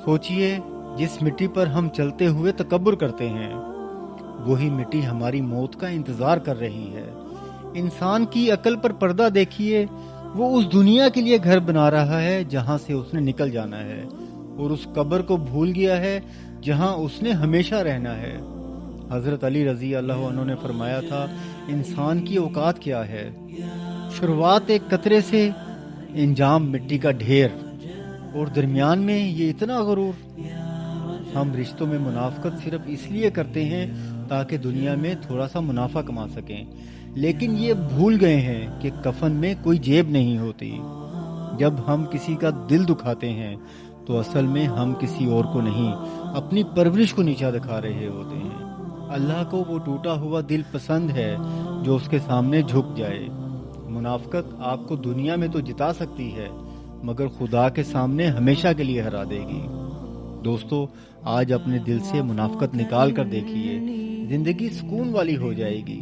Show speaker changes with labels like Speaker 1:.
Speaker 1: सोचिए, जिस मिट्टी पर हम चलते हुए तकब्बुर करते हैं, वही मिट्टी हमारी मौत का इंतजार कर रही है। इंसान की अकल पर पर्दा देखिए, वो उस दुनिया के लिए घर बना रहा है जहां से उसने निकल जाना है, और उस कब्र को भूल गया है जहां उसने हमेशा रहना है। हजरत अली रजी अल्लाह अन्हु ने फरमाया था, इंसान की औकात क्या है? शुरुआत एक कतरे से, इंजाम मिट्टी का ढेर, और दरमियान में ये इतना गरूर। हम रिश्तों में मुनाफकत सिर्फ इसलिए करते हैं ताकि दुनिया में थोड़ा सा मुनाफा कमा सकें, लेकिन ये भूल गए हैं कि कफन में कोई जेब नहीं होती। जब हम किसी का दिल दुखाते हैं तो असल में हम किसी और को नहीं, अपनी परवरिश को नीचा दिखा रहे होते हैं। अल्लाह को वो टूटा हुआ दिल पसंद है जो उसके सामने झुक जाए। मुनाफकत आपको दुनिया में तो जिता सकती है, मगर खुदा के सामने हमेशा के लिए हरा देगी। दोस्तों, आज अपने दिल से मुनाफकत निकाल कर देखिए, जिंदगी सुकून वाली हो जाएगी।